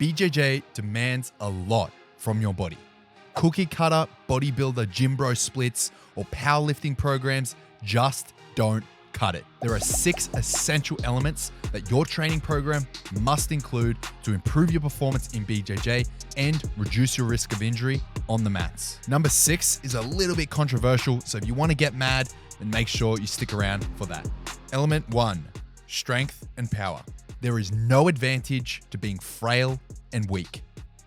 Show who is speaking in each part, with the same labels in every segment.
Speaker 1: BJJ demands a lot from your body. Cookie cutter, bodybuilder, gym bro splits, or powerlifting programs just don't cut it. There are 6 essential elements that your training program must include to improve your performance in BJJ and reduce your risk of injury on the mats. Number 6 is a little bit controversial, so if you want to get mad, then make sure you stick around for that. Element 1, strength and power. There is no advantage to being frail and weak.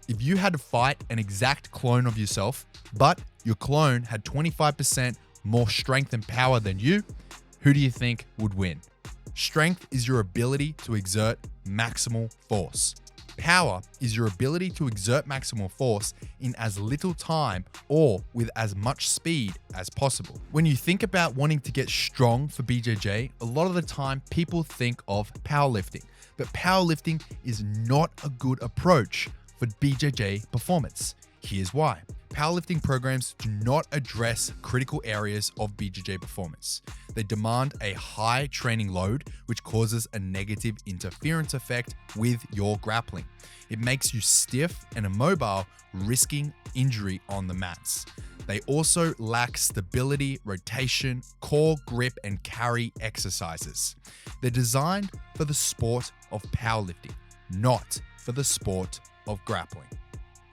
Speaker 1: If you had to fight an exact clone of yourself, but your clone had 25% more strength and power than you, who do you think would win? Strength is your ability to exert maximal force. Power is your ability to exert maximal force in as little time or with as much speed as possible. When you think about wanting to get strong for BJJ, a lot of the time people think of powerlifting, but powerlifting is not a good approach for BJJ performance. Here's why. Powerlifting programs do not address critical areas of BJJ performance. They demand a high training load, which causes a negative interference effect with your grappling. It makes you stiff and immobile, risking injury on the mats. They also lack stability, rotation, core grip, and carry exercises. They're designed for the sport of powerlifting, not for the sport of grappling.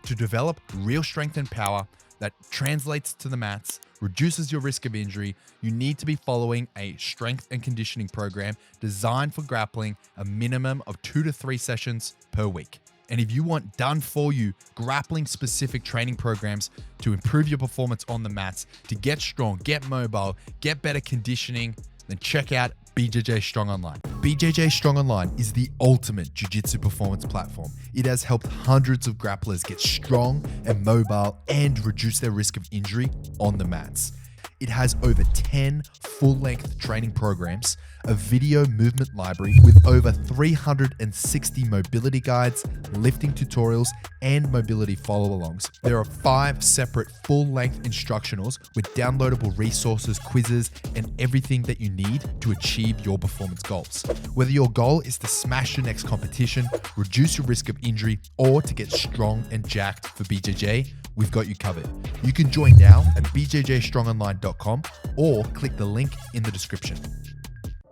Speaker 1: To develop real strength and power that translates to the mats, reduces your risk of injury, you need to be following a strength and conditioning program designed for grappling, a minimum of 2 to 3 sessions per week. And if you want done for you grappling specific training programs to improve your performance on the mats, to get strong, get mobile, get better conditioning, then check out BJJ Strong Online. BJJ Strong Online is the ultimate jiu-jitsu performance platform. It has helped hundreds of grapplers get strong and mobile and reduce their risk of injury on the mats. It has over 10 full-length training programs, a video movement library with over 360 mobility guides, lifting tutorials, and mobility follow-alongs. There are 5 separate full-length instructionals with downloadable resources, quizzes, and everything that you need to achieve your performance goals. Whether your goal is to smash your next competition, reduce your risk of injury, or to get strong and jacked for BJJ, we've got you covered. You can join now at bjjstrongonline.com or click the link in the description.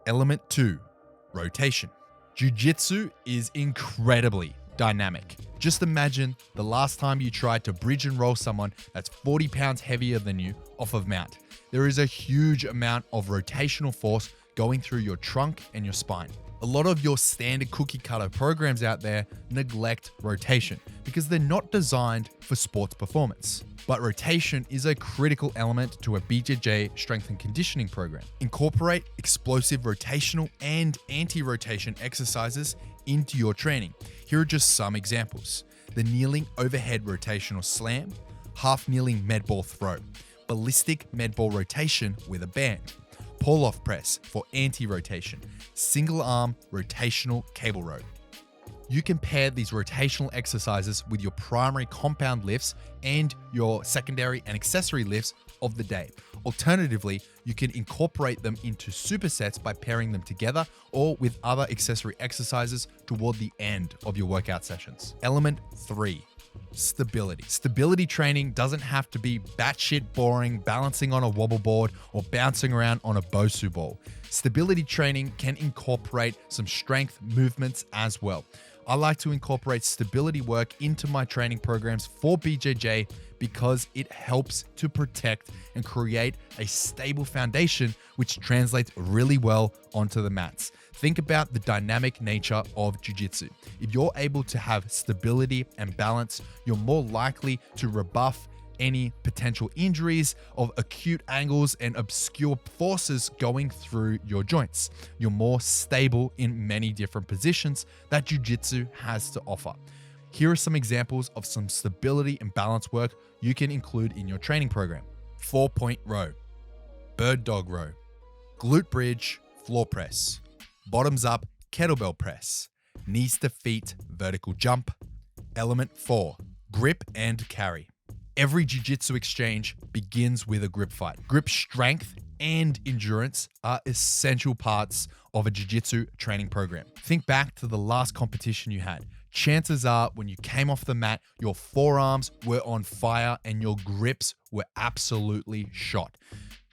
Speaker 1: Element 2, rotation. Jiu-jitsu is incredibly dynamic. Just imagine the last time you tried to bridge and roll someone that's 40 pounds heavier than you off of mount. There is a huge amount of rotational force going through your trunk and your spine. A lot of your standard cookie cutter programs out there neglect rotation because they're not designed for sports performance. But rotation is a critical element to a BJJ strength and conditioning program. Incorporate explosive rotational and anti-rotation exercises into your training. Here are just some examples. The kneeling overhead rotational slam, half kneeling med ball throw, ballistic med ball rotation with a band, pull-off press for anti-rotation, single arm rotational cable row. You can pair these rotational exercises with your primary compound lifts and your secondary and accessory lifts of the day. Alternatively, you can incorporate them into supersets by pairing them together or with other accessory exercises toward the end of your workout sessions. Element 3. Stability. Stability training doesn't have to be batshit boring, balancing on a wobble board or bouncing around on a Bosu ball. Stability training can incorporate some strength movements as well. I like to incorporate stability work into my training programs for BJJ because it helps to protect and create a stable foundation, which translates really well onto the mats. Think about the dynamic nature of jiu-jitsu. If you're able to have stability and balance, you're more likely to rebuff any potential injuries of acute angles and obscure forces going through your joints. You're more stable in many different positions that jiu-jitsu has to offer. Here are some examples of some stability and balance work you can include in your training program. 4-point row, bird dog row, glute bridge, floor press, bottoms up, kettlebell press, knees to feet, vertical jump. Element 4, grip and carry. Every jiu-jitsu exchange begins with a grip fight. Grip strength and endurance are essential parts of a jiu-jitsu training program. Think back to the last competition you had. chances are when you came off the mat, your forearms were on fire and your grips were absolutely shot.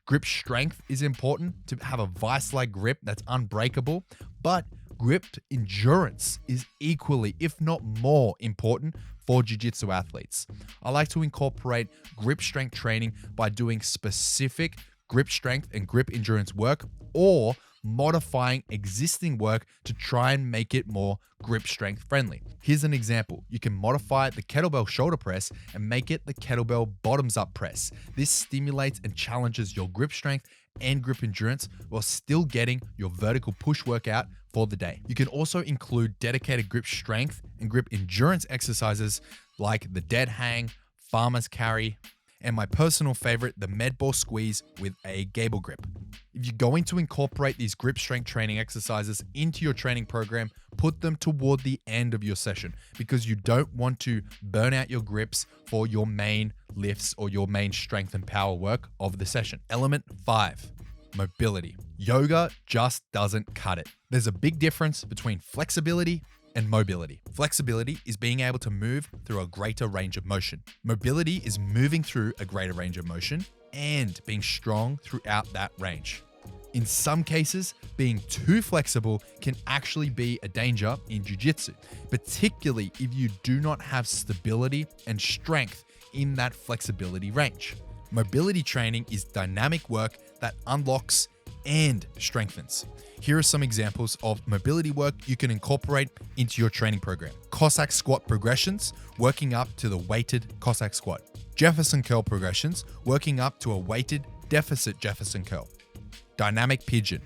Speaker 1: Grip strength is important to have a vice-like grip that's unbreakable, but grip endurance is equally, if not more, important for jiu-jitsu athletes. I like to incorporate grip strength training by doing specific grip strength and grip endurance work, or modifying existing work to try and make it more grip strength friendly. Here's an example. You can modify the kettlebell shoulder press and make it the kettlebell bottoms up press. This stimulates and challenges your grip strength and grip endurance while still getting your vertical push workout for the day. You can also include dedicated grip strength and grip endurance exercises like the dead hang, farmer's carry, and my personal favorite, the med ball squeeze with a gable grip. If you're going to incorporate these grip strength training exercises into your training program, put them toward the end of your session because you don't want to burn out your grips for your main lifts or your main strength and power work of the session. Element 5, mobility. Yoga just doesn't cut it. There's a big difference between flexibility and mobility. Flexibility is being able to move through a greater range of motion. Mobility is moving through a greater range of motion and being strong throughout that range. In some cases, being too flexible can actually be a danger in jiu-jitsu, particularly if you do not have stability and strength in that flexibility range. Mobility training is dynamic work that unlocks and strengthens. Here are some examples of mobility work you can incorporate into your training program. Cossack squat progressions, working up to the weighted Cossack squat. Jefferson curl progressions, working up to a weighted deficit Jefferson curl. Dynamic pigeon,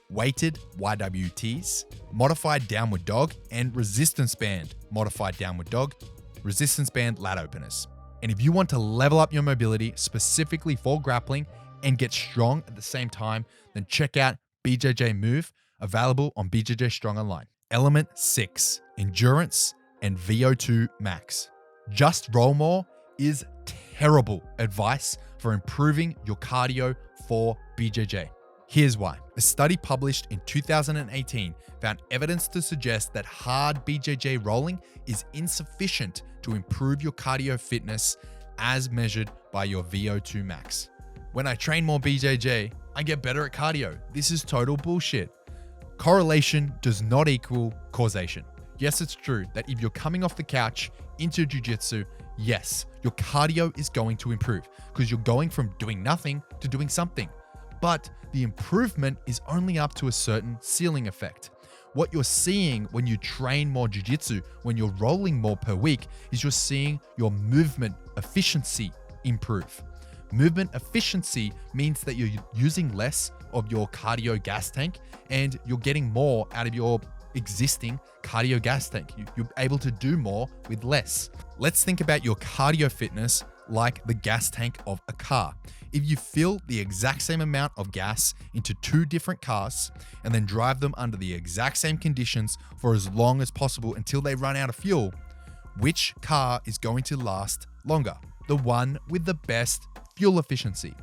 Speaker 1: weighted YWTs, modified downward dog, and resistance band, modified downward dog, resistance band lat openers. And if you want to level up your mobility specifically for grappling and get strong at the same time, then check out BJJ Move, available on BJJ Strong Online. Element 6, endurance and VO2 max. Just roll more is terrible advice for improving your cardio for BJJ. Here's why. A study published in 2018 found evidence to suggest that hard BJJ rolling is insufficient to improve your cardio fitness as measured by your VO2 max. When I train more BJJ, I get better at cardio. This is total bullshit. Correlation does not equal causation. Yes, it's true that if you're coming off the couch into jiu-jitsu, yes, your cardio is going to improve because you're going from doing nothing to doing something. But the improvement is only up to a certain ceiling effect. What you're seeing when you train more jiu-jitsu, when you're rolling more per week, is you're seeing your movement efficiency improve. Movement efficiency means that you're using less of your cardio gas tank and you're getting more out of your existing cardio gas tank. You're able to do more with less. Let's think about your cardio fitness like the gas tank of a car. If you fill the exact same amount of gas into two different cars and then drive them under the exact same conditions for as long as possible until they run out of fuel, which car is going to last longer? The one with the best fuel efficiency.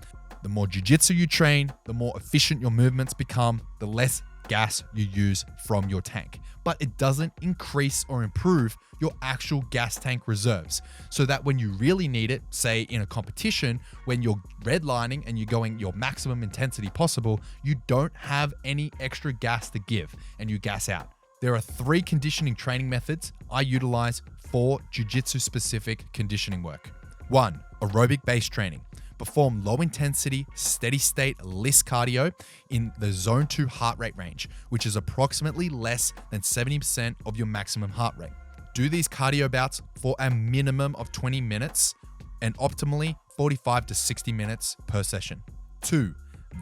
Speaker 1: The more jiu-jitsu you train, the more efficient your movements become, the less gas you use from your tank. But it doesn't increase or improve your actual gas tank reserves, so that when you really need it, say in a competition, when you're redlining and you're going your maximum intensity possible, you don't have any extra gas to give and you gas out. There are 3 conditioning training methods I utilize for jiu-jitsu specific conditioning work. 1, aerobic base training. Perform low intensity, steady state LISS cardio in the zone 2 heart rate range, which is approximately less than 70% of your maximum heart rate. Do these cardio bouts for a minimum of 20 minutes and optimally 45 to 60 minutes per session. 2,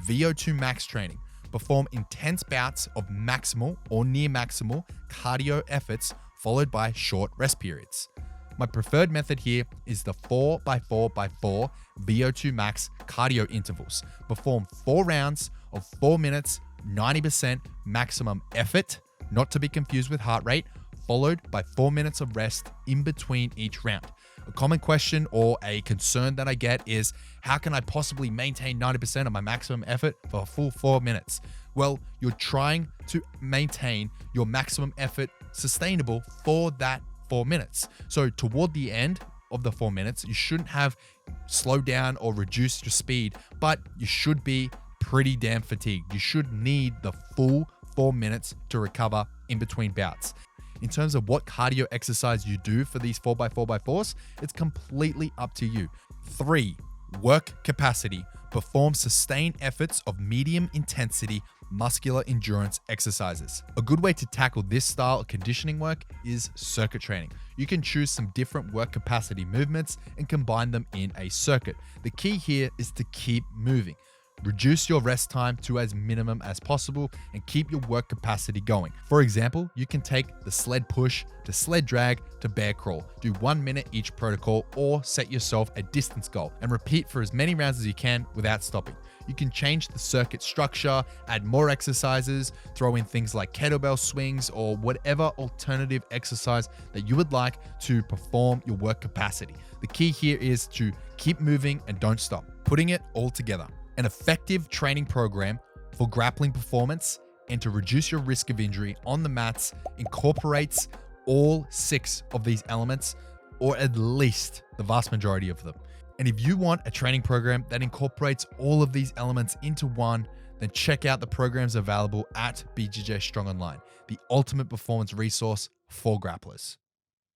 Speaker 1: VO2 max training. Perform intense bouts of maximal or near maximal cardio efforts followed by short rest periods. My preferred method here is the 4x4x4 VO2 max cardio intervals. Perform 4 rounds of 4 minutes, 90% maximum effort, not to be confused with heart rate, followed by 4 minutes of rest in between each round. A common question or a concern that I get is, how can I possibly maintain 90% of my maximum effort for a full 4 minutes? Well, you're trying to maintain your maximum effort sustainable for that 4 minutes. So toward the end of the 4 minutes, you shouldn't have slowed down or reduced your speed, but you should be pretty damn fatigued. You should need the full 4 minutes to recover in between bouts. In terms of what cardio exercise you do for these 4x4x4s, it's completely up to you. 3, work capacity. Perform sustained efforts of medium intensity muscular endurance exercises. A good way to tackle this style of conditioning work is circuit training. You can choose some different work capacity movements and combine them in a circuit. The key here is to keep moving. Reduce your rest time to as minimum as possible and keep your work capacity going. For example, you can take the sled push to sled drag to bear crawl. Do 1 minute each protocol, or set yourself a distance goal and repeat for as many rounds as you can without stopping. You can change the circuit structure, add more exercises, throw in things like kettlebell swings or whatever alternative exercise that you would like to perform your work capacity. The key here is to keep moving and don't stop, putting it all together. An effective training program for grappling performance and to reduce your risk of injury on the mats incorporates all 6 of these elements, or at least the vast majority of them. And if you want a training program that incorporates all of these elements into one, then check out the programs available at BJJ Strong Online, the ultimate performance resource for grapplers.